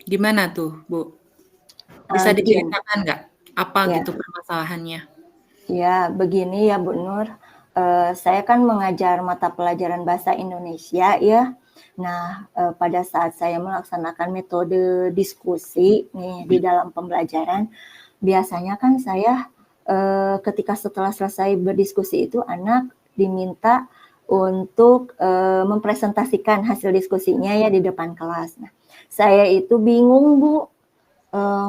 Gimana tuh, Bu? Bisa diceritakan nggak? Apa Ya. gitu permasalahannya? Ya, begini ya Bu Nur. Saya kan mengajar mata pelajaran bahasa Indonesia ya. Nah, pada saat saya melaksanakan metode diskusi nih di dalam pembelajaran, biasanya kan saya ketika setelah selesai berdiskusi itu anak diminta untuk mempresentasikan hasil diskusinya ya di depan kelas. Nah, saya itu bingung Bu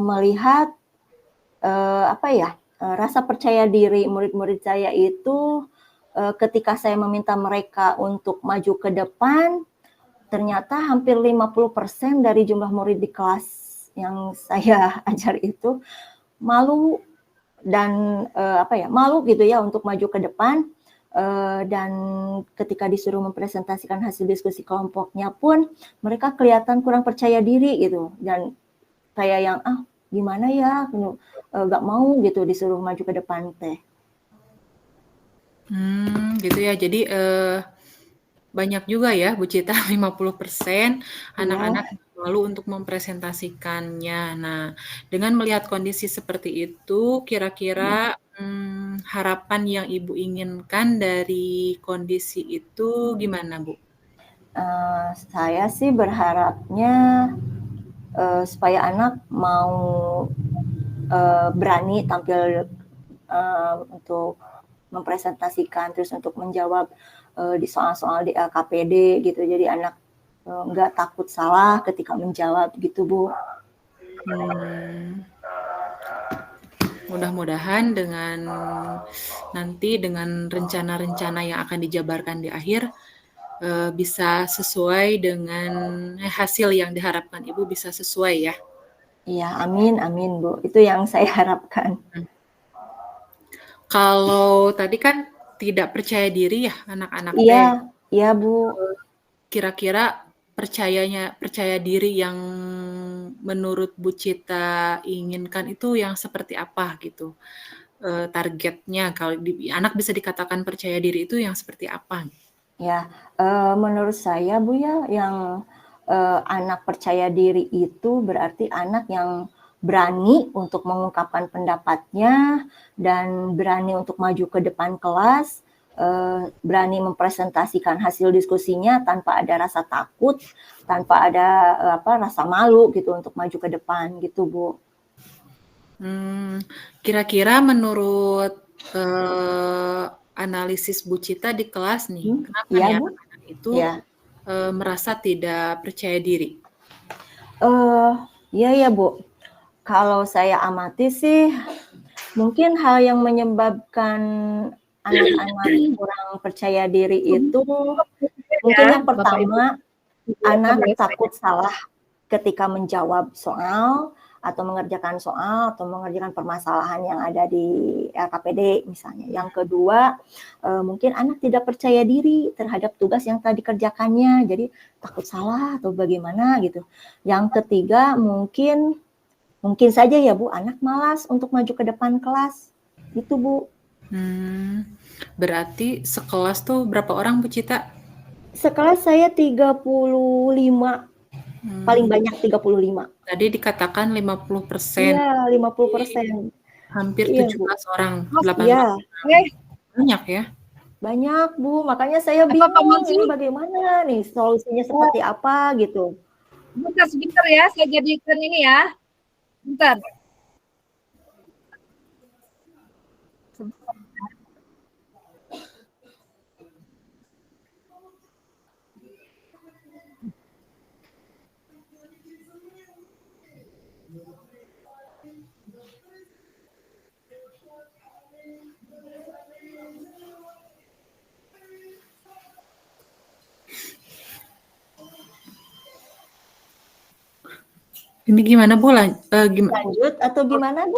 melihat rasa percaya diri murid-murid saya itu ketika saya meminta mereka untuk maju ke depan, ternyata hampir 50% dari jumlah murid di kelas yang saya ajar itu malu dan malu gitu ya untuk maju ke depan. Dan ketika disuruh mempresentasikan hasil diskusi kelompoknya pun mereka kelihatan kurang percaya diri gitu, dan kayak yang gimana ya, nggak mau gitu disuruh maju ke depan teh. Gitu ya. Jadi banyak juga ya Bu Cita, 50% anak-anak malu untuk mempresentasikannya. Nah, dengan melihat kondisi seperti itu, kira-kira harapan yang Ibu inginkan dari kondisi itu gimana, Bu? Saya sih berharapnya supaya anak mau berani tampil untuk mempresentasikan, terus untuk menjawab di soal-soal di LKPD gitu. Jadi anak nggak takut salah ketika menjawab gitu Bu. Mudah-mudahan dengan nanti dengan rencana-rencana yang akan dijabarkan di akhir bisa sesuai dengan hasil yang diharapkan Ibu, bisa sesuai ya. Iya, amin, amin Bu. Itu yang saya harapkan. Kalau tadi kan tidak percaya diri ya anak-anak Iya, iya Bu. Kira-kira percaya diri yang menurut Bu Cita inginkan itu yang seperti apa gitu? Targetnya kalau anak bisa dikatakan percaya diri itu yang seperti apa? Ya, menurut saya Bu ya, yang anak percaya diri itu berarti anak yang berani untuk mengungkapkan pendapatnya dan berani untuk maju ke depan kelas, berani mempresentasikan hasil diskusinya tanpa ada rasa takut, tanpa ada rasa malu gitu untuk maju ke depan gitu Bu. Kira-kira menurut analisis Bu Cita di kelas nih, kenapa Iya nih Bu? anak-anak itu Ya. merasa tidak percaya diri? Iya ya Bu. Kalau saya amati sih, mungkin hal yang menyebabkan anak-anak kurang percaya diri itu, mungkin yang pertama, anak takut salah ketika menjawab soal, atau mengerjakan soal, atau mengerjakan permasalahan yang ada di LKPD misalnya. Yang kedua, mungkin anak tidak percaya diri terhadap tugas yang telah dikerjakannya, jadi takut salah atau bagaimana gitu. Yang ketiga, mungkin saja ya Bu, anak malas untuk maju ke depan kelas. Gitu Bu. Berarti sekelas tuh berapa orang Bu Cita? Sekelas saya 35. Paling banyak 35. Tadi dikatakan 50%. Iya, 50%. Hampir Iya, 17 Bu. orang, 18 Iya. orang. Banyak ya? Banyak Bu, makanya saya bingung ini bagaimana nih, solusinya seperti apa gitu. Sebentar ya, saya jadikan ini ya. Bentar. Ini gimana Bu? Lanjut atau gimana Bu?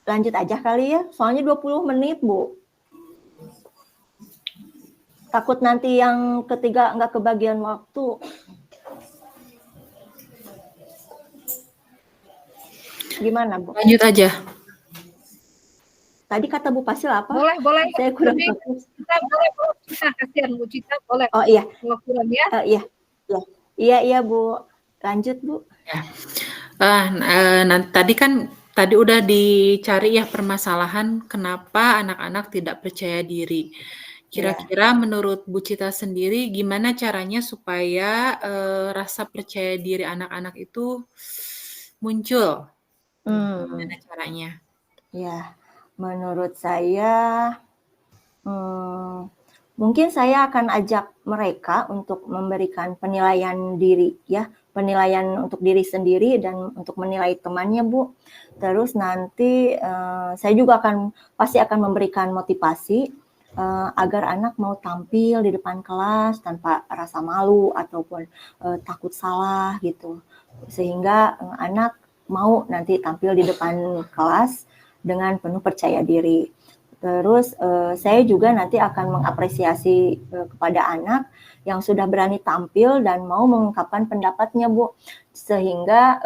Lanjut aja kali ya, soalnya 20 menit Bu. Takut nanti yang ketiga nggak kebagian waktu. Gimana, Bu? Lanjut aja. Tadi kata Bu Pasil apa? Boleh. Saya kurang Lebih fokus. kita boleh Bu. Kasihan Bu Cita boleh. Oh iya. Kalau kurang ya. Iya, Bu. Lanjut, Bu. Ya. Tadi udah dicari ya permasalahan kenapa anak-anak tidak percaya diri. Kira-kira menurut Bu Cita sendiri gimana caranya supaya rasa percaya diri anak-anak itu muncul? Gimana caranya? Ya, menurut saya mungkin saya akan ajak mereka untuk memberikan penilaian diri ya, penilaian untuk diri sendiri dan untuk menilai temannya, Bu. Terus nanti saya juga pasti akan memberikan motivasi agar anak mau tampil di depan kelas tanpa rasa malu ataupun takut salah gitu. Sehingga anak mau nanti tampil di depan kelas dengan penuh percaya diri. Terus saya juga nanti akan mengapresiasi kepada anak yang sudah berani tampil dan mau mengungkapkan pendapatnya, Bu. Sehingga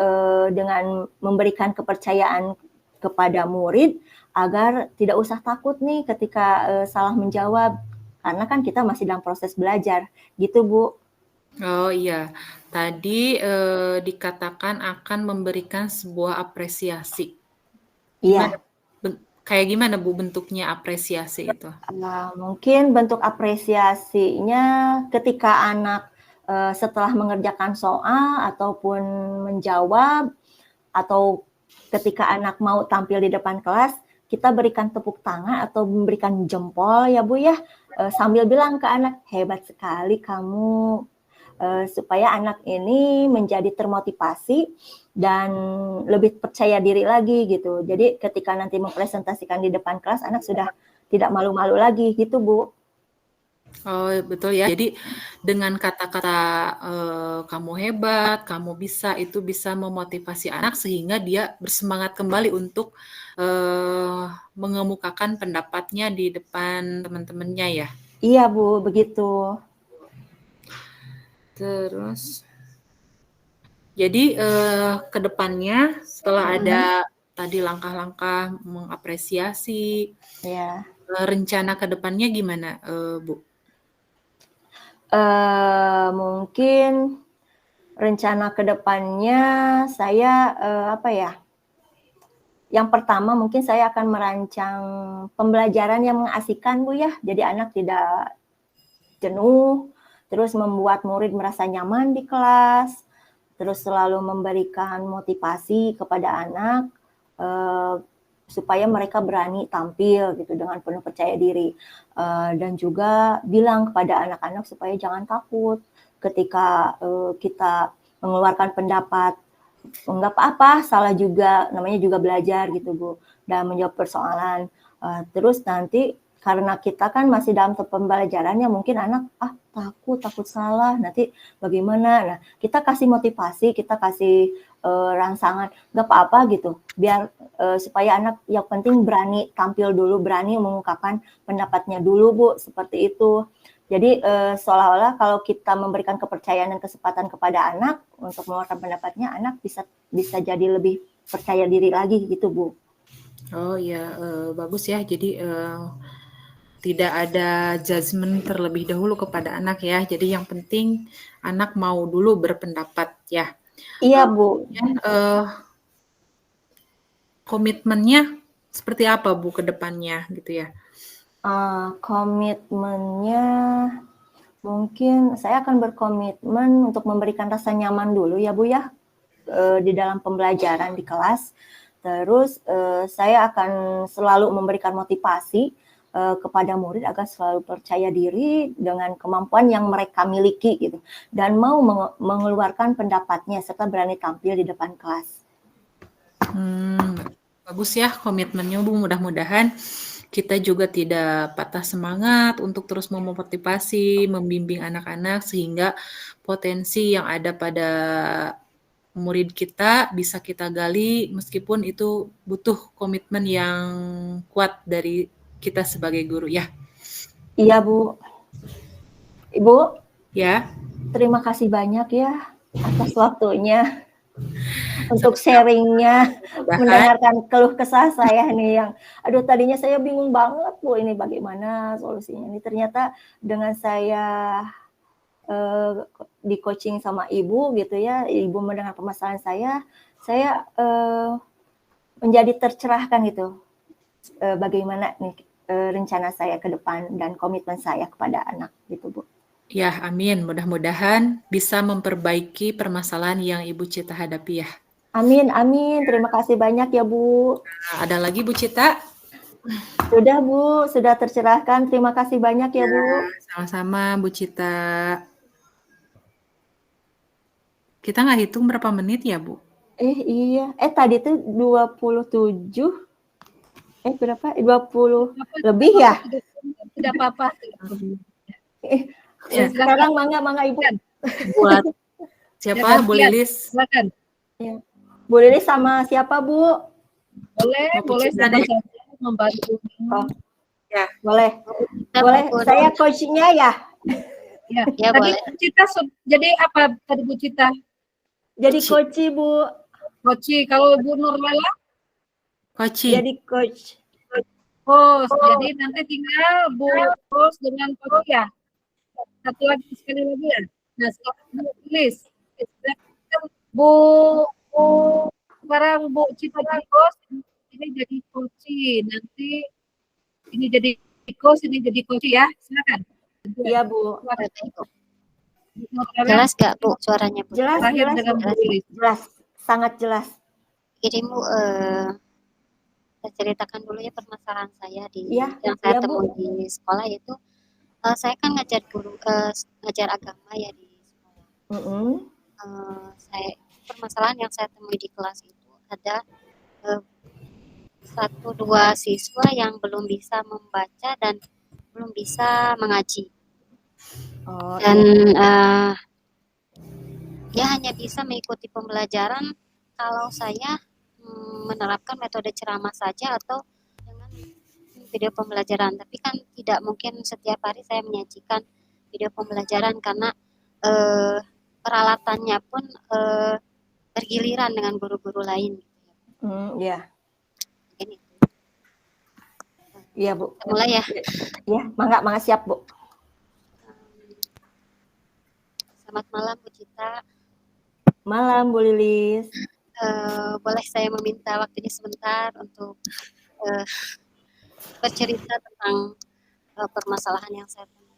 dengan memberikan kepercayaan kepada murid agar tidak usah takut nih ketika salah menjawab. Karena kan kita masih dalam proses belajar. Gitu, Bu. Oh iya, tadi dikatakan akan memberikan sebuah apresiasi. Iya. Kayak gimana Bu bentuknya apresiasi itu? Mungkin bentuk apresiasinya ketika anak setelah mengerjakan soal ataupun menjawab, atau ketika anak mau tampil di depan kelas, kita berikan tepuk tangan atau memberikan jempol ya Bu ya, sambil bilang ke anak, hebat sekali kamu, supaya anak ini menjadi termotivasi dan lebih percaya diri lagi gitu. Jadi ketika nanti mempresentasikan di depan kelas, anak sudah tidak malu-malu lagi gitu, Bu. Oh betul ya. Jadi dengan kata-kata kamu hebat, kamu bisa, itu bisa memotivasi anak sehingga dia bersemangat kembali untuk mengemukakan pendapatnya di depan teman-temannya ya. Iya Bu, begitu. Terus, jadi ke depannya setelah ada tadi langkah-langkah mengapresiasi, rencana ke depannya gimana, Bu? Mungkin rencana ke depannya saya yang pertama mungkin saya akan merancang pembelajaran yang mengasihkan Bu ya. Jadi anak tidak jenuh, terus membuat murid merasa nyaman di kelas, terus selalu memberikan motivasi kepada anak supaya mereka berani tampil gitu dengan penuh percaya diri, dan juga bilang kepada anak-anak supaya jangan takut ketika kita mengeluarkan pendapat. Enggak apa-apa, salah juga, namanya juga belajar gitu Bu, dan menjawab persoalan. Terus nanti karena kita kan masih dalam pembelajarannya, mungkin anak takut salah, nanti bagaimana? Nah, kita kasih motivasi, kita kasih rangsangan, nggak apa-apa gitu, biar supaya anak yang penting berani tampil dulu, berani mengungkapkan pendapatnya dulu Bu, seperti itu. Jadi seolah-olah kalau kita memberikan kepercayaan dan kesempatan kepada anak untuk mengeluarkan pendapatnya, anak bisa jadi lebih percaya diri lagi gitu Bu. Oh ya, bagus ya. Jadi tidak ada judgement terlebih dahulu kepada anak ya. Jadi yang penting anak mau dulu berpendapat ya. Iya Bu. Komitmennya seperti apa Bu ke depannya gitu ya? Komitmennya mungkin saya akan berkomitmen untuk memberikan rasa nyaman dulu ya Bu ya di dalam pembelajaran di kelas. Terus saya akan selalu memberikan motivasi kepada murid agar selalu percaya diri dengan kemampuan yang mereka miliki gitu, dan mau mengeluarkan pendapatnya serta berani tampil di depan kelas. Bagus ya komitmennya Bu, mudah-mudahan kita juga tidak patah semangat untuk terus memotivasi, membimbing anak-anak sehingga potensi yang ada pada murid kita bisa kita gali meskipun itu butuh komitmen yang kuat dari kita sebagai guru ya. Iya Bu. Ibu, Ya, terima kasih banyak ya atas waktunya untuk sama-sama. sharing-nya, Mudah-mudahan mendengarkan keluh kesah saya nih yang, aduh tadinya saya bingung banget Bu, ini bagaimana solusinya. Ini ternyata dengan saya di coaching sama Ibu gitu ya, Ibu mendengar permasalahan saya menjadi tercerahkan gitu. Bagaimana nih rencana saya ke depan dan komitmen saya kepada anak gitu Bu. ya, amin. Mudah-mudahan bisa memperbaiki permasalahan yang Ibu Cita hadapi ya. Amin, amin. Terima kasih banyak ya Bu. Nah, ada lagi Bu Cita? Sudah Bu, sudah tercerahkan. Terima kasih banyak ya Bu. Sama-sama Bu Cita. Kita nggak hitung berapa menit ya Bu? Iya. Tadi tuh 27. Berapa? 20 lebih ya? Tidak apa-apa. Ya, Sekarang mangga Ibu. Buat siapa? Bu Lilis? Silakan. Ya. Bu Lilis sama siapa Bu? Boleh Cita siapa deh. saja membantu. Oh, Ya. boleh. Boleh. Saya coachingnya ya. Ya, tadi boleh. Bu Cita jadi apa tadi Bu Cita? Jadi coach Bu. Coach. Kalau Bu Nurlela? Coach. Jadi coach. Host. Jadi nanti tinggal Bu host dengan coach ya. Satu lagi sekali lagi ya. Nah, sekarang Bu Lilis. Bu sekarang Bu Cita jadi host, ini jadi coach. Nanti ini jadi coach, ini jadi coach ya. Silakan. Iya Bu. Jelas gak Bu suaranya Bu? Jelas, Terakhir jelas, dengan Bu. Bu Lilis. Jelas, sangat jelas. Jadi Bu, saya ceritakan dulu ya permasalahan saya Iya, yang saya iya, Bu. temui di sekolah itu. Saya kan ngajar agama ya di sekolah. Permasalahan yang saya temui di kelas itu ada 1-2 siswa yang belum bisa membaca dan belum bisa mengaji. Dan dia hanya bisa mengikuti pembelajaran kalau saya menerapkan metode ceramah saja atau dengan video pembelajaran. Tapi kan tidak mungkin setiap hari saya menyajikan video pembelajaran karena peralatannya pun bergiliran dengan guru-guru lain. Iya. Ini. Iya Bu. Mulai ya. Ya, mangga siap Bu. Selamat malam Bu Cita. Malam Bu Lilis. Boleh saya meminta waktunya sebentar untuk bercerita tentang permasalahan yang saya temui.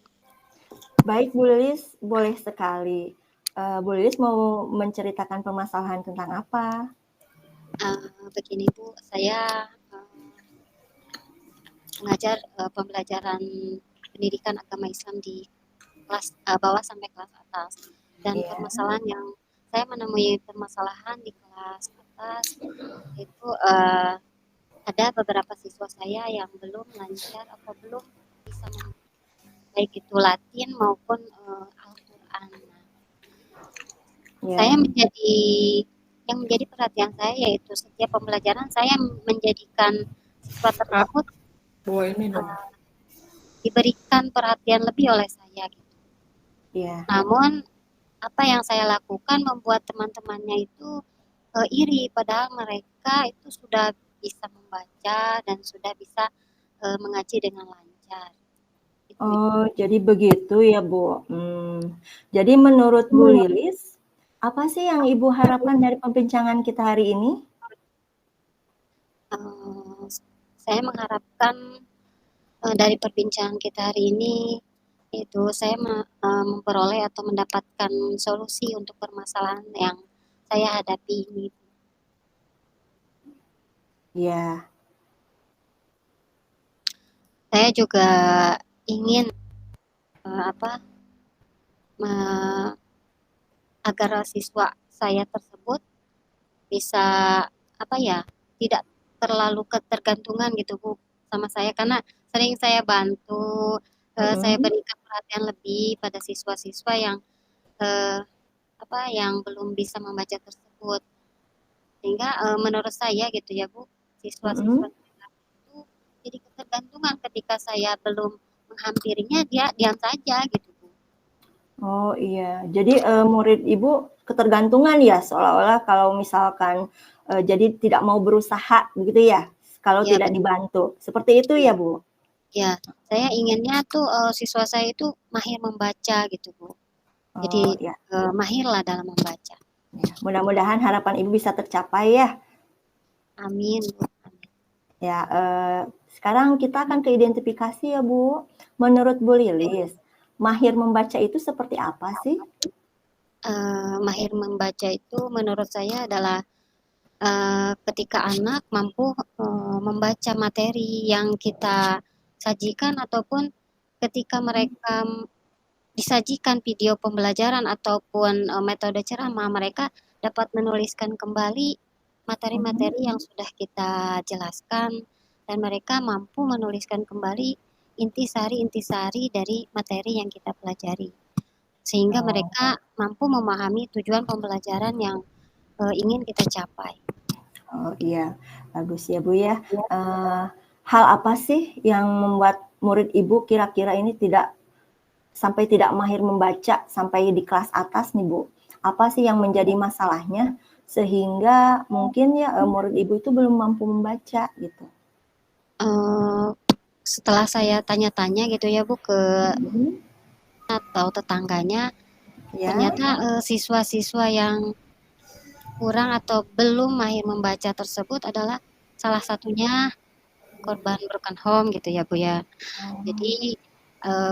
Baik Bu Lilis, boleh sekali. Bu Lilis mau menceritakan permasalahan tentang apa? Begini Bu, saya mengajar pembelajaran pendidikan agama Islam di kelas bawah sampai kelas atas. Dan permasalahan yang saya menemui permasalahan di kelas atas itu ada beberapa siswa saya yang belum lancar atau belum bisa baik itu Latin maupun Al-Quran. Saya yang menjadi perhatian saya yaitu setiap pembelajaran saya menjadikan siswa tersebut diberikan perhatian lebih oleh saya gitu. Namun apa yang saya lakukan membuat teman-temannya itu iri, padahal mereka itu sudah bisa membaca dan sudah bisa mengaji dengan lancar. Jadi begitu ya Bu. Jadi menurut Bu Lilis, apa sih yang Ibu harapkan dari perbincangan kita hari ini? Saya mengharapkan dari perbincangan kita hari ini itu saya memperoleh atau mendapatkan solusi untuk permasalahan yang saya hadapi ini. Ya. Saya juga ingin agar siswa saya tersebut bisa tidak terlalu ketergantungan gitu Bu sama saya, karena sering saya bantu, saya berikan perhatian lebih pada siswa-siswa yang yang belum bisa membaca tersebut, sehingga menurut saya gitu ya Bu, siswa-siswa itu jadi ketergantungan ketika saya belum menghampirinya, dia diam saja gitu Bu. Oh iya, jadi murid Ibu ketergantungan ya, seolah-olah kalau misalkan jadi tidak mau berusaha begitu ya, kalau Iya tidak betul. dibantu, seperti itu Iya. ya Bu? Ya, saya inginnya tuh siswa saya itu mahir membaca gitu Bu. Oh Jadi ya, mahirlah dalam membaca. ya. Mudah-mudahan harapan Ibu bisa tercapai ya. Amin Bu. Amin. Ya, sekarang kita akan ke identifikasi ya Bu. Menurut Bu Lilis, mahir membaca itu seperti apa sih? Mahir membaca itu menurut saya adalah ketika anak mampu membaca materi yang kita sajikan ataupun ketika mereka disajikan video pembelajaran ataupun metode ceramah, mereka dapat menuliskan kembali materi-materi yang sudah kita jelaskan dan mereka mampu menuliskan kembali intisari-intisari dari materi yang kita pelajari. Sehingga Oh, mereka mampu memahami tujuan pembelajaran yang ingin kita capai. oh iya, bagus ya Bu ya. Hal apa sih yang membuat murid Ibu kira-kira ini sampai tidak mahir membaca sampai di kelas atas nih Bu? Apa sih yang menjadi masalahnya sehingga mungkin ya murid Ibu itu belum mampu membaca gitu? Setelah saya tanya-tanya gitu ya Bu ke Mhm. atau tetangganya, Ya. ternyata siswa-siswa yang kurang atau belum mahir membaca tersebut adalah salah satunya korban broken home gitu ya Bu ya. Jadi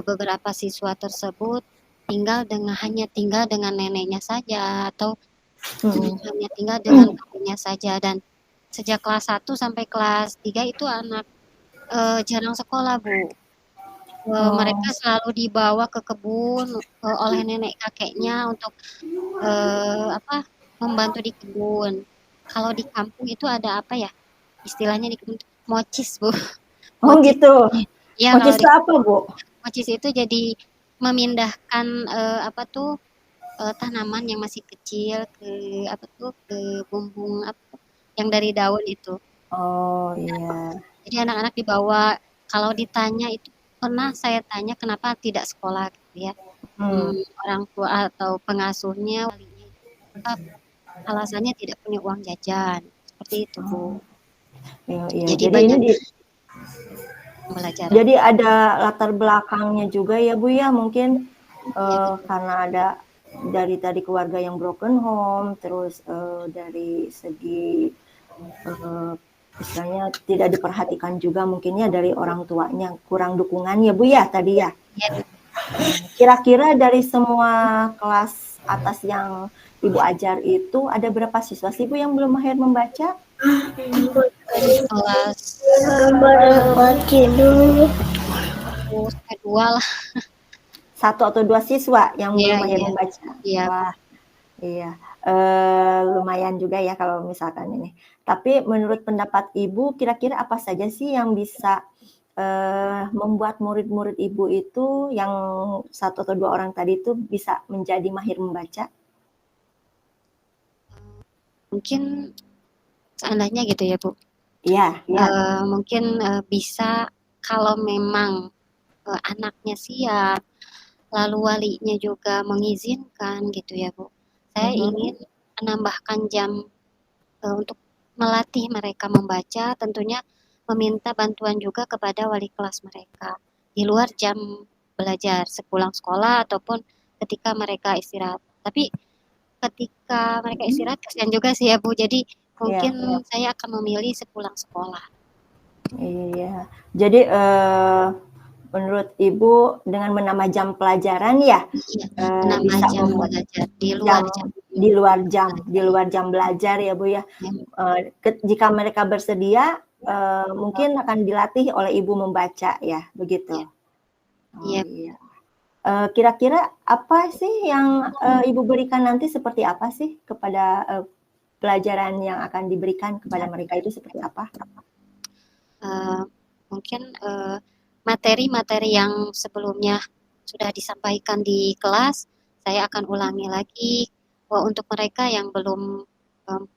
beberapa siswa tersebut hanya tinggal dengan neneknya saja atau hanya tinggal dengan kakeknya saja dan sejak kelas 1 sampai kelas 3 itu anak jarang sekolah Bu. Mereka selalu dibawa ke kebun oleh nenek kakeknya untuk membantu di kebun. Kalau di kampung itu ada apa ya? Istilahnya di kebun mocis Bu. Oh Mocis. gitu. Ya Mocis kalau itu apa Bu? mocis itu jadi memindahkan tanaman yang masih kecil ke bumbung yang dari daun itu. Oh iya. Jadi anak-anak dibawa kalau ditanya itu pernah saya tanya kenapa tidak sekolah gitu ya. Orang tua atau pengasuhnya walinya alasannya tidak punya uang jajan seperti itu Bu. Iya, iya. Jadi Jadi banyak ini pembelajaran. jadi ada latar belakangnya juga ya Bu ya, mungkin Ya, betul. karena ada dari tadi keluarga yang broken home, terus dari segi istilahnya tidak diperhatikan juga mungkin ya dari orang tuanya, kurang dukungan ya Bu ya tadi ya. Ya, Kira-kira dari semua kelas atas yang Ibu ajar itu ada berapa siswa sih Bu yang belum mahir membaca? dari kelas satu sampai 2 lah. 1 atau 2 siswa yang Iya, belum mahir iya. membaca? Iya. Wah, iya. Lumayan juga ya kalau misalkan ini. Tapi menurut pendapat Ibu, kira-kira apa saja sih yang bisa membuat murid-murid Ibu itu yang 1 atau 2 orang tadi itu bisa menjadi mahir membaca? Mungkin seandainya gitu ya Bu. Iya, Mungkin bisa kalau memang anaknya siap, lalu walinya juga mengizinkan gitu ya Bu. Saya ingin menambahkan jam untuk melatih mereka membaca, tentunya meminta bantuan juga kepada wali kelas mereka di luar jam belajar sepulang sekolah ataupun ketika mereka istirahat. Tapi ketika mereka istirahat kasihan juga sih ya Bu. Jadi mungkin saya akan memilih sepulang sekolah. Iya. Jadi menurut Ibu dengan menambah jam pelajaran ya Iya, bisa menambah jam membuat belajar di luar jam. di luar jam belajar ya Bu ya. Jika mereka bersedia mungkin akan dilatih oleh Ibu membaca ya, begitu. Iya. Iya. Kira-kira apa sih yang Ibu berikan nanti seperti apa sih kepada pelajaran yang akan diberikan kepada mereka itu seperti apa? Mungkin materi-materi yang sebelumnya sudah disampaikan di kelas, saya akan ulangi lagi untuk mereka yang belum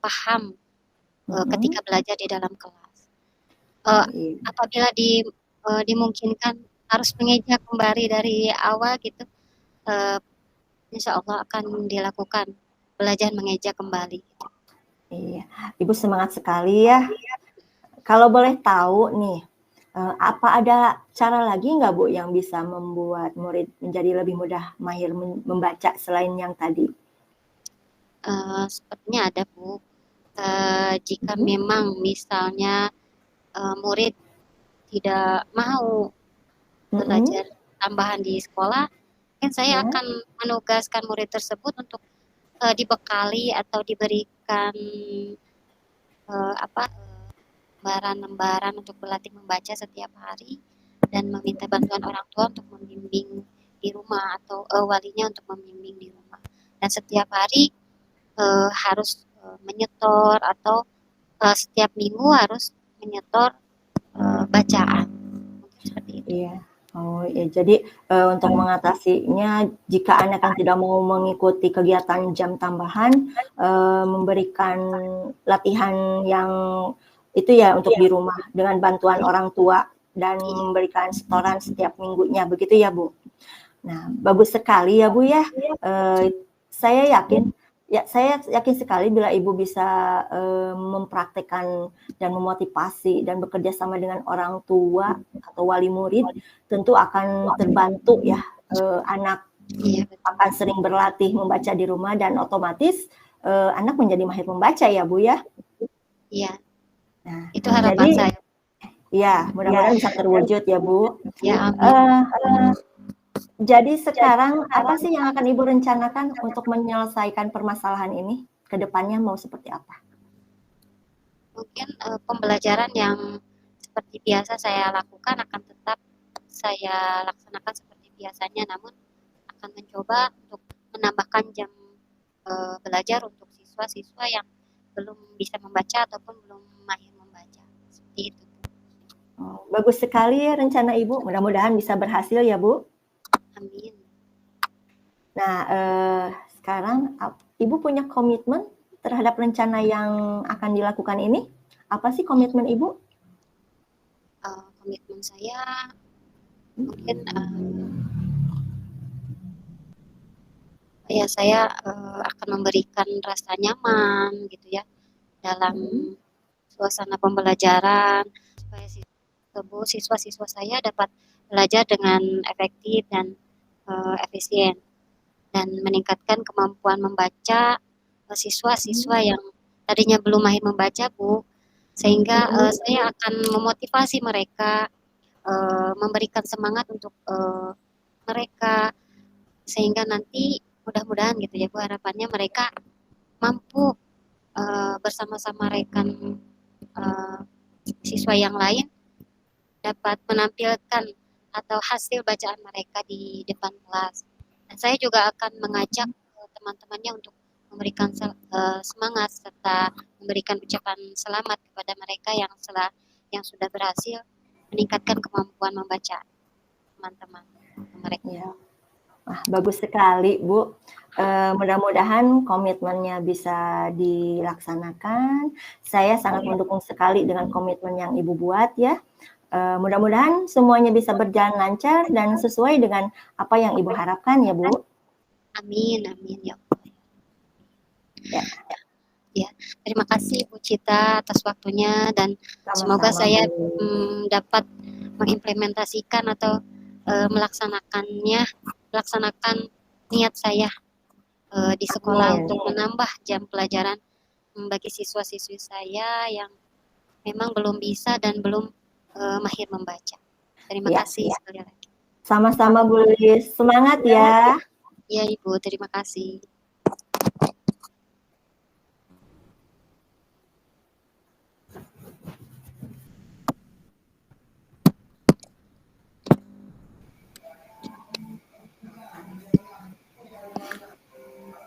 paham ketika belajar di dalam kelas. Apabila dimungkinkan harus mengeja kembali dari awal gitu, insya Allah akan dilakukan belajar mengeja kembali. Iya, Ibu semangat sekali ya. Kalau boleh tahu nih, apa ada cara lagi nggak Bu yang bisa membuat murid menjadi lebih mudah mahir membaca selain yang tadi? Sepertinya ada Bu. Jika Mhm. memang misalnya murid tidak mau Mhm. belajar tambahan di sekolah, kan saya Ya. akan menugaskan murid tersebut untuk dibekali atau diberikan lembaran-lembaran untuk berlatih membaca setiap hari dan meminta bantuan orang tua untuk membimbing di rumah atau walinya untuk membimbing di rumah. Dan setiap hari harus menyetor atau setiap minggu harus menyetor bacaan. Mungkin seperti itu. Iya. Oh ya, jadi untuk mengatasinya, jika anak yang tidak mau mengikuti kegiatan jam tambahan, memberikan latihan yang itu ya untuk di rumah dengan bantuan orang tua dan memberikan setoran setiap minggunya, begitu ya Bu? Nah, bagus sekali ya Bu ya. Saya yakin sekali bila Ibu bisa mempraktekkan dan memotivasi dan bekerja sama dengan orang tua atau wali murid, tentu akan terbantu ya, anak Iya, betul. akan sering berlatih membaca di rumah dan otomatis anak menjadi mahir membaca ya Bu ya. Iya, Nah, itu harapan jadi saya. ya mudah-mudahan bisa terwujud ya Bu. Ya, amin. Jadi sekarang apa sih yang akan Ibu rencanakan untuk menyelesaikan permasalahan ini? Ke depannya mau seperti apa? Mungkin pembelajaran yang seperti biasa saya lakukan akan tetap saya laksanakan seperti biasanya, namun akan mencoba untuk menambahkan jam belajar untuk siswa-siswa yang belum bisa membaca ataupun belum mahir membaca. Seperti itu. Oh, bagus sekali ya rencana Ibu. Mudah-mudahan bisa berhasil ya Bu. Amin. Nah, sekarang Ibu punya komitmen terhadap rencana yang akan dilakukan ini? Apa sih komitmen Ibu? Komitmen saya mungkin ya saya akan memberikan rasa nyaman gitu ya dalam suasana pembelajaran supaya siswa-siswa saya dapat belajar dengan efektif dan efisien dan meningkatkan kemampuan membaca siswa-siswa yang tadinya belum mahir membaca Bu, sehingga saya akan memotivasi mereka, memberikan semangat untuk mereka sehingga nanti mudah-mudahan gitu ya Bu, harapannya mereka mampu bersama-sama rekan siswa yang lain dapat menampilkan atau hasil bacaan mereka di depan kelas. Dan saya juga akan mengajak teman-temannya untuk memberikan semangat serta memberikan ucapan selamat kepada mereka yang sudah berhasil meningkatkan kemampuan membaca teman-teman mereka. Ya. Wah, bagus sekali Bu. Mudah-mudahan komitmennya bisa dilaksanakan. Saya sangat mendukung sekali dengan komitmen yang Ibu buat ya. Mudah-mudahan semuanya bisa berjalan lancar dan sesuai dengan apa yang Ibu harapkan ya Bu. Amin, amin ya Allah. Ya, terima kasih Bu Cita atas waktunya dan semoga saya dapat mengimplementasikan atau melaksanakan niat saya di sekolah untuk menambah jam pelajaran bagi siswa-siswi saya yang memang belum bisa dan belum mahir membaca. Terima kasih sekali lagi. Sama-sama Bu Lilis, semangat ya. Ya Ibu, terima kasih.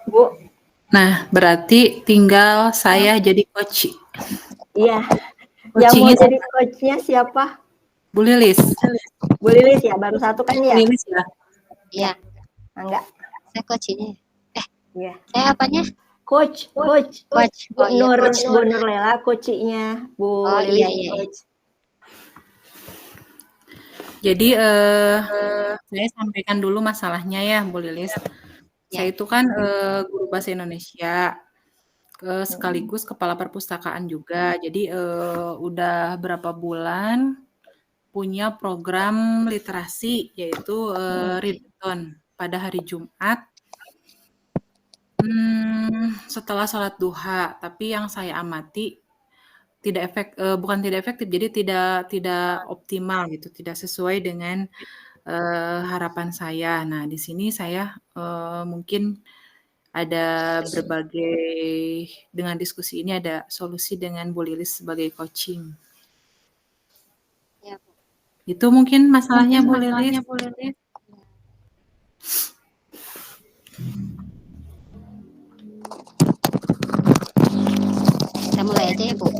Bu. Nah, berarti tinggal saya jadi coach. Iya. Yang mau jadi coachnya siapa? Bu Lilis. Bu Lilis ya, baru satu kan ya? Bu Lilis ya. Iya. Enggak. Saya coachnya. Iya. Saya apanya? Coach. Oh, iya, coach. Bu Nur Lela coachnya. Bu Lilis iya. coach. Jadi saya sampaikan dulu masalahnya ya Bu Lilis. Saya Ya. itu kan guru bahasa Indonesia, sekaligus kepala perpustakaan juga. Jadi udah berapa bulan punya program literasi yaitu readathon pada hari Jumat setelah sholat duha. Tapi yang saya amati bukan tidak efektif, jadi tidak optimal gitu, tidak sesuai dengan harapan saya. Nah, di sini saya mungkin ada dengan diskusi ini ada solusi dengan Bu Lilis sebagai coaching. Ya, Bu. Itu mungkin masalahnya Bu Lilis. Kita mulai aja ya, Bu.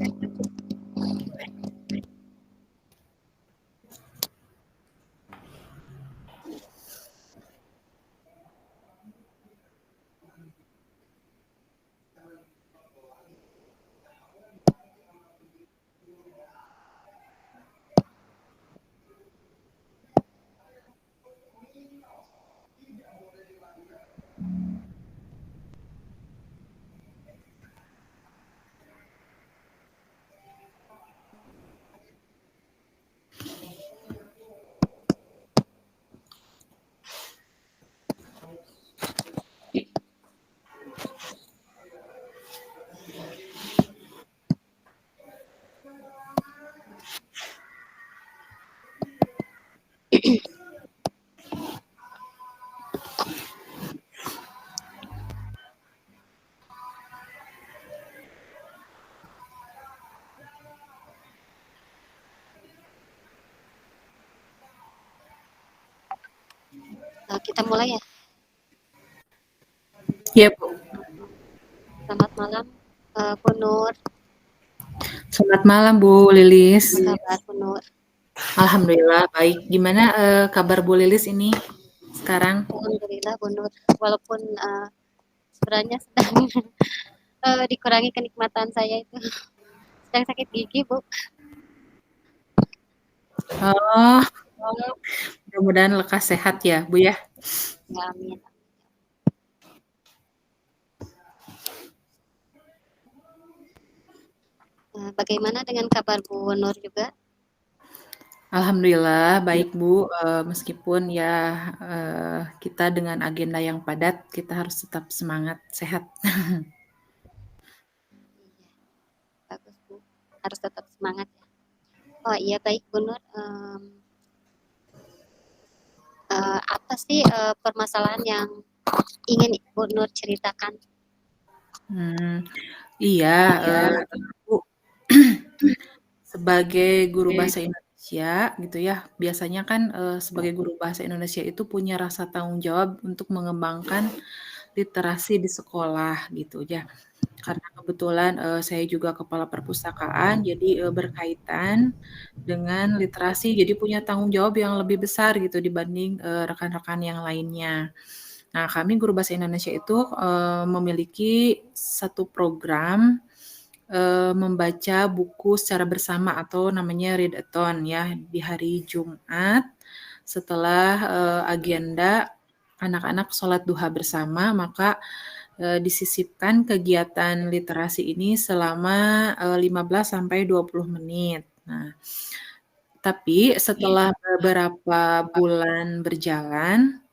Kita mulai ya. Iya, Bu. Selamat malam, Bu Nur. Selamat malam Bu Lilis. Apa kabar Bu Nur? Alhamdulillah baik. Gimana kabar Bu Lilis ini sekarang? Alhamdulillah Bu Nur. Walaupun sebenarnya sedang dikurangi kenikmatan saya itu. Sedang sakit gigi, Bu. Oh, mudah-mudahan lekas sehat ya, Bu ya. Ya, amin. Bagaimana dengan kabar Bu Nur juga? Alhamdulillah baik Bu, meskipun ya kita dengan agenda yang padat, kita harus tetap semangat, sehat. Bagus Bu, harus tetap semangat ya. Oh iya baik Bu Nur, apa sih permasalahan yang ingin Bu Nur ceritakan? Iya, Bu, sebagai guru bahasa Indonesia gitu ya, biasanya kan sebagai guru bahasa Indonesia itu punya rasa tanggung jawab untuk mengembangkan literasi di sekolah gitu ya. Karena kebetulan saya juga kepala perpustakaan, jadi berkaitan dengan literasi, jadi punya tanggung jawab yang lebih besar gitu dibanding rekan-rekan yang lainnya. Nah, kami guru bahasa Indonesia itu memiliki satu program membaca buku secara bersama atau namanya readathon ya di hari Jumat setelah agenda anak-anak sholat duha bersama, maka disisipkan kegiatan literasi ini selama 15 sampai 20 menit. Nah, tapi setelah beberapa bulan berjalan,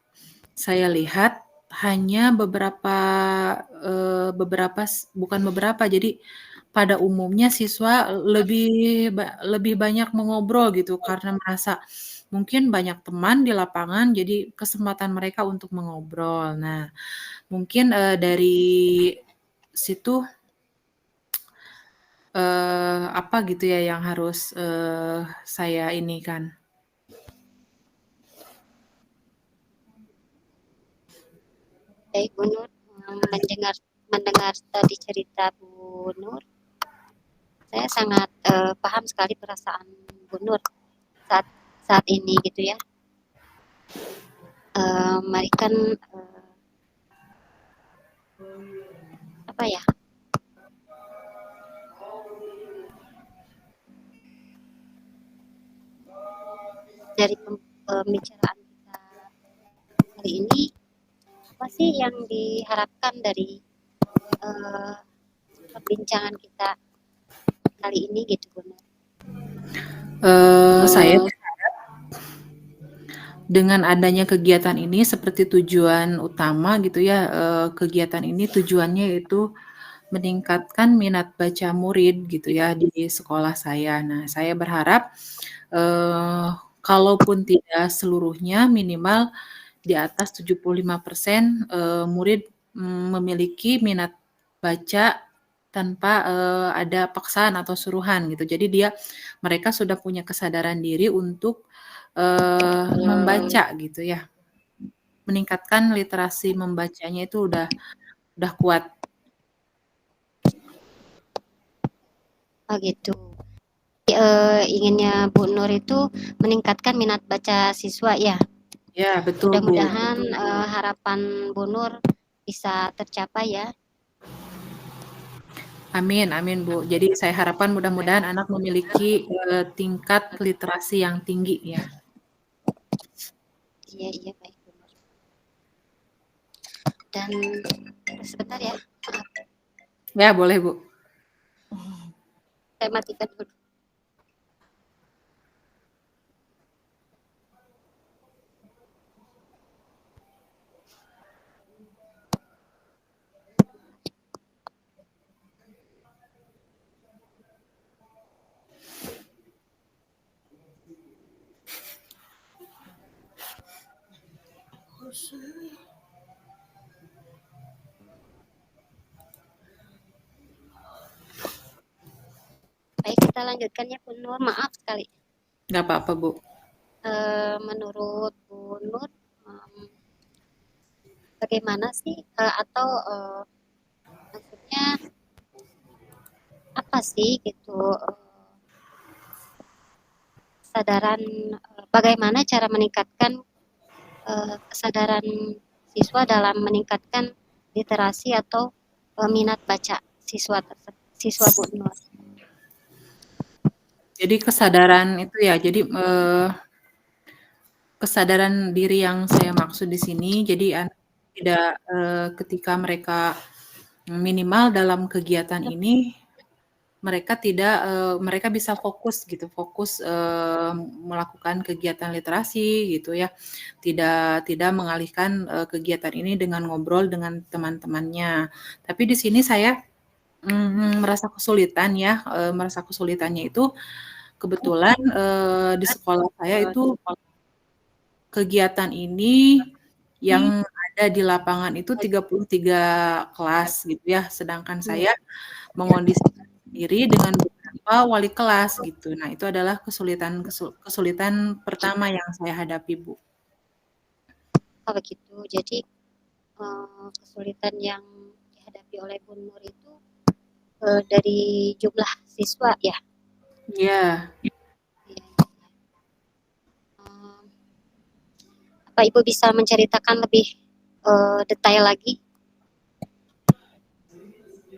saya lihat hanya bukan beberapa, jadi pada umumnya siswa lebih banyak mengobrol gitu karena merasa mungkin banyak teman di lapangan, jadi kesempatan mereka untuk mengobrol. Nah, mungkin dari situ apa gitu ya yang harus saya ini kan. Baik Bu Nur, mendengar tadi cerita Bu Nur, saya sangat paham sekali perasaan Bu Nur saat ini gitu ya. Mari kan apa ya? Dari pembicaraan kita hari ini, apa sih yang diharapkan dari perbincangan kita kali ini gitu, Bu Nur? Saya dengan adanya kegiatan ini seperti tujuan utama gitu ya, kegiatan ini tujuannya yaitu meningkatkan minat baca murid gitu ya di sekolah saya. Nah, saya berharap kalaupun tidak seluruhnya minimal di atas 75% murid memiliki minat baca tanpa ada paksaan atau suruhan gitu. Jadi mereka sudah punya kesadaran diri untuk membaca gitu ya. Meningkatkan literasi membacanya itu udah kuat. Oh gitu. Inginnya Bu Nur itu meningkatkan minat baca siswa ya. Ya, betul Bu. Mudah-mudahan harapan Bu Nur bisa tercapai ya. Amin, amin Bu. Jadi saya harapkan mudah-mudahan anak memiliki tingkat literasi yang tinggi ya. Iya, iya baik Bu Nur. Dan sebentar ya, maaf. Ya, boleh Bu. Saya matikan dulu. Baik, kita lanjutkan ya Bu Nur. Maaf sekali. Nggak apa-apa Bu. Menurut Bu Nur, bagaimana sih atau maksudnya apa sih gitu kesadaran bagaimana cara meningkatkan kesadaran siswa dalam meningkatkan literasi atau minat baca siswa Bu Nur. Jadi kesadaran itu ya, jadi kesadaran diri yang saya maksud di sini, jadi tidak ketika mereka minimal dalam kegiatan ini, mereka bisa fokus gitu, fokus melakukan kegiatan literasi gitu ya, tidak mengalihkan kegiatan ini dengan ngobrol dengan teman-temannya. Tapi di sini saya merasa kesulitan ya, merasa kesulitannya itu kebetulan di sekolah saya itu kegiatan ini yang ada di lapangan itu 33 kelas gitu ya, sedangkan saya mengondisikan diri dengan beberapa wali kelas gitu. Nah, itu adalah kesulitan pertama yang saya hadapi, Bu. Oh begitu. Jadi kesulitan yang dihadapi oleh Bu Nur itu dari jumlah siswa ya. Iya. Apa Ibu bisa menceritakan lebih detail lagi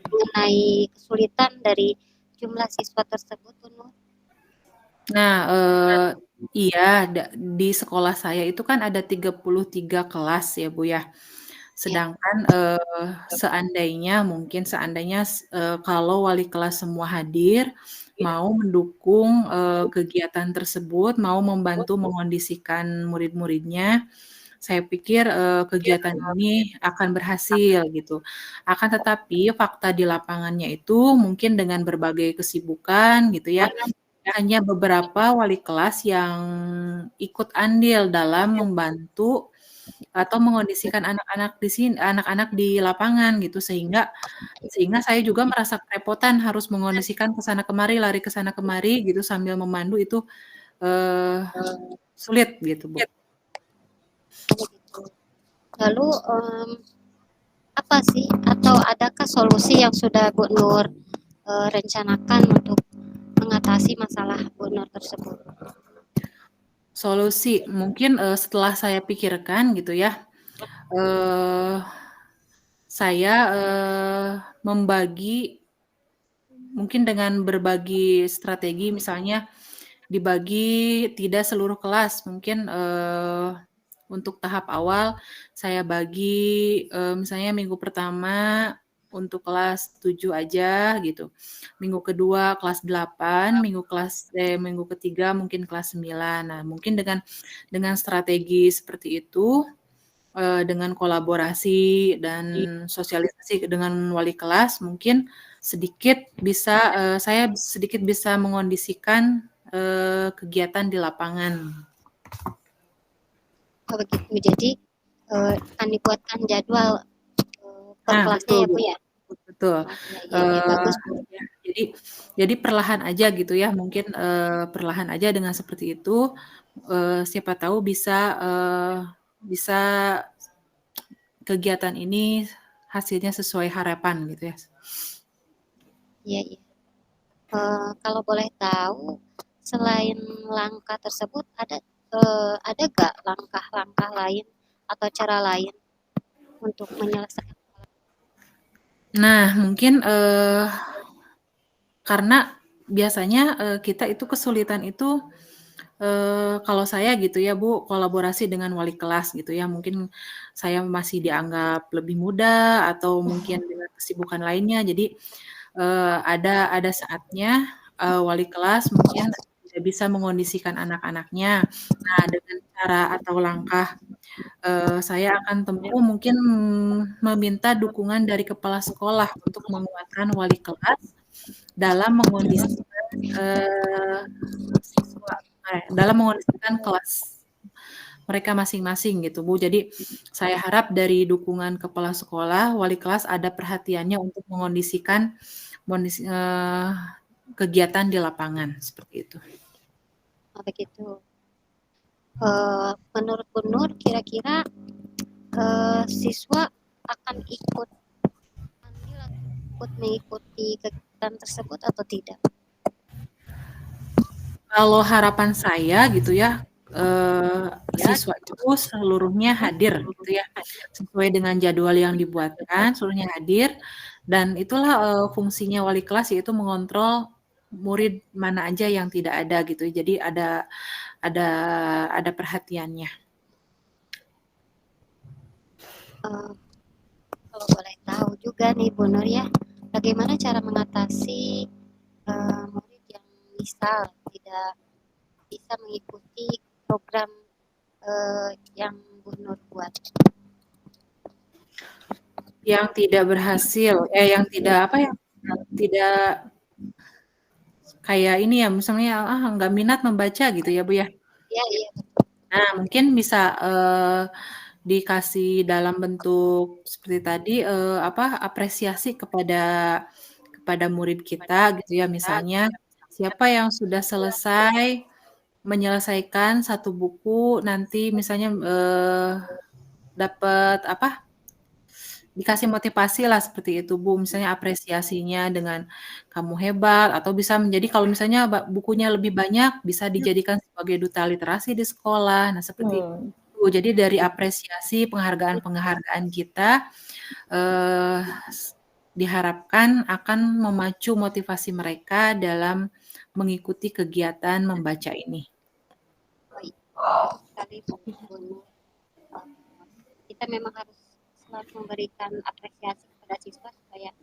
mengenai kesulitan dari jumlah siswa tersebut, Bu Nur? Nah, iya, di sekolah saya itu kan ada 33 kelas ya, Bu, ya. Sedangkan, seandainya kalau wali kelas semua hadir, mau mendukung, kegiatan tersebut, mau membantu mengondisikan murid-muridnya, saya pikir, kegiatan ini akan berhasil gitu. Akan tetapi fakta di lapangannya itu mungkin dengan berbagai kesibukan gitu ya, hanya beberapa wali kelas yang ikut andil dalam membantu atau mengondisikan anak-anak di lapangan gitu, sehingga saya juga merasa kerepotan harus mengondisikan ke sana kemari, lari ke sana kemari gitu sambil memandu itu, sulit gitu, Bu. Lalu apa sih atau adakah solusi yang sudah Bu Nur rencanakan untuk mengatasi masalah Bu Nur tersebut? Solusi mungkin, setelah saya pikirkan gitu ya, saya membagi mungkin dengan berbagi strategi, misalnya dibagi tidak seluruh kelas, mungkin untuk tahap awal saya bagi misalnya minggu pertama untuk kelas 7 aja gitu. Minggu kedua kelas 8, minggu ketiga mungkin kelas 9. Nah, mungkin dengan strategi seperti itu, dengan kolaborasi dan sosialisasi dengan wali kelas mungkin saya sedikit bisa mengondisikan kegiatan di lapangan. Oh begitu. Jadi akan dibuatkan jadwal per Nah, kelasnya betul, ya Bu ya. betul. Oh, iya, bagus Bu. Jadi perlahan aja gitu ya, mungkin perlahan aja dengan seperti itu, siapa tahu bisa kegiatan ini hasilnya sesuai harapan gitu ya. Iya, iya. Kalau boleh tahu, selain langkah tersebut ada gak langkah-langkah lain atau cara lain untuk menyelesaikan? Nah, mungkin karena biasanya kita itu kesulitan itu kalau saya gitu ya Bu, kolaborasi dengan wali kelas gitu ya, mungkin saya masih dianggap lebih muda atau mungkin dengan kesibukan lainnya. Jadi ada saatnya wali kelas mungkin tidak bisa mengondisikan anak-anaknya. Nah, dengan cara atau langkah saya akan tempuh mungkin meminta dukungan dari kepala sekolah untuk menguatkan wali kelas dalam mengondisikan siswa, dalam mengondisikan kelas mereka masing-masing gitu Bu. Jadi saya harap dari dukungan kepala sekolah, wali kelas ada perhatiannya untuk mengondisikan kegiatan di lapangan seperti itu. Oh, begitu. Menurut Bu Nur, kira-kira siswa akan ikut mengikuti kegiatan tersebut atau tidak? Kalau harapan saya gitu ya, siswa itu seluruhnya hadir gitu ya, sesuai dengan jadwal yang dibuatkan, seluruhnya hadir, dan itulah fungsinya wali kelas, yaitu mengontrol murid mana aja yang tidak ada gitu. Jadi ada perhatiannya. Kalau boleh tahu juga nih Bu Nur ya, bagaimana cara mengatasi murid yang misal tidak bisa mengikuti program yang Bu Nur buat? Yang tidak berhasil, yang tidak kayak ini ya, misalnya nggak minat membaca gitu ya Bu ya. Iya, iya. Nah, mungkin bisa dikasih dalam bentuk seperti tadi apresiasi kepada murid kita gitu ya, misalnya siapa yang sudah selesai menyelesaikan satu buku nanti misalnya dapat dikasih motivasi lah seperti itu Bu, misalnya apresiasinya dengan kamu hebat, atau bisa menjadi kalau misalnya bukunya lebih banyak bisa dijadikan sebagai duta literasi di sekolah. Nah, seperti itu. Jadi dari apresiasi penghargaan kita diharapkan akan memacu motivasi mereka dalam mengikuti kegiatan membaca ini. Sekali Bu Nur. Kita memang harus selalu memberikan apresiasi kepada siswa supaya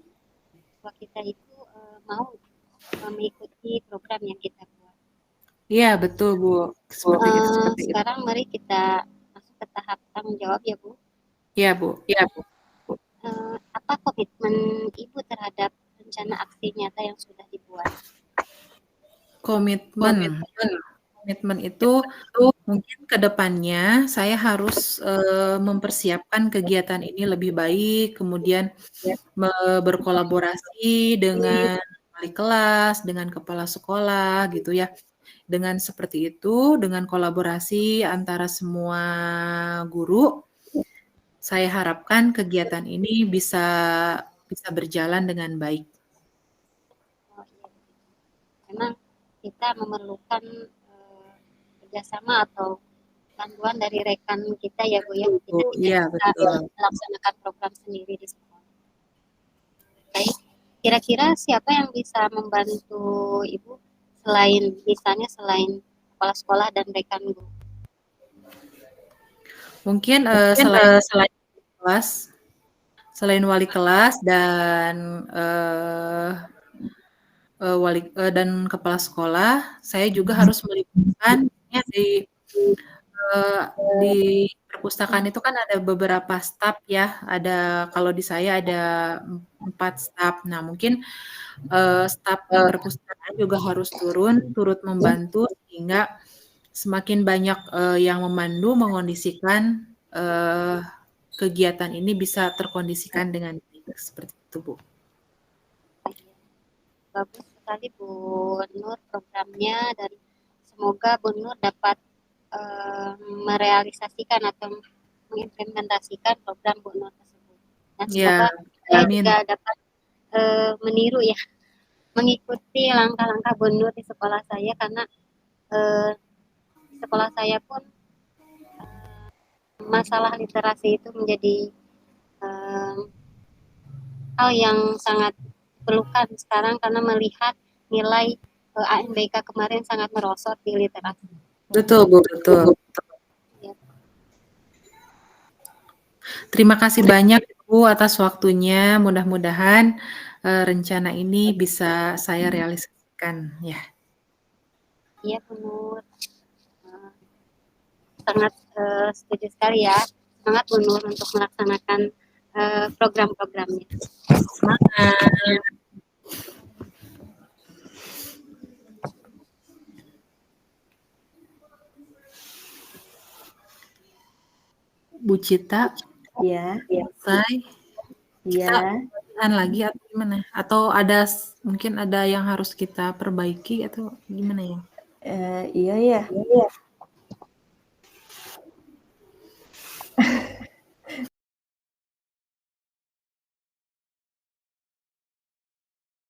siswa kita itu mau mengikuti program yang kita buat. Iya, betul Bu. Seperti itu. Sekarang mari kita masuk ke tahap tanggung jawab ya Bu. Iya Bu. Apa komitmen Ibu terhadap rencana aksi nyata yang sudah dibuat? Komitmen itu mungkin ke depannya saya harus mempersiapkan kegiatan ini lebih baik, kemudian berkolaborasi dengan wali kelas, dengan kepala sekolah gitu ya. Dengan seperti itu, dengan kolaborasi antara semua guru, saya harapkan kegiatan ini bisa berjalan dengan baik. Oh, iya. Memang kita memerlukan kerjasama atau bantuan dari rekan kita ya Bu ya. Kita tidak bisa melaksanakan program sendiri di sekolah. Baik, kira-kira siapa yang bisa membantu Ibu selain kepala sekolah dan rekan guru? Mungkin selain wali kelas dan dan kepala sekolah, saya juga harus melibatkan ya di perpustakaan itu kan ada beberapa staf ya. Kalau di saya ada 4 staf. Nah, mungkin staf perpustakaan juga harus turut membantu sehingga semakin banyak yang memandu, mengondisikan kegiatan ini bisa terkondisikan dengan baik seperti itu, Bu. Bagus sekali Bu Nur programnya, dan semoga Bu Nur dapat merealisasikan atau mengimplementasikan program Bu Nur tersebut. Dan semoga saya juga dapat meniru ya, mengikuti langkah-langkah Bu Nur di sekolah saya, karena di sekolah saya pun masalah literasi itu menjadi hal yang sangat perlukan sekarang, karena melihat nilai ANBK kemarin sangat merosot di literasi. Betul, Bu, betul. Ya. Terima kasih banyak, Bu, atas waktunya. Mudah-mudahan rencana ini bisa saya realisasikan, ya. Iya, Bu Nur. Sangat setuju sekali ya. Semangat Bu Nur untuk melaksanakan program-programnya. Semangat. Bu Cita, Ya, selesai. ya. Kita lagi atau gimana? Atau mungkin ada yang harus kita perbaiki atau gimana ya? Iya ya.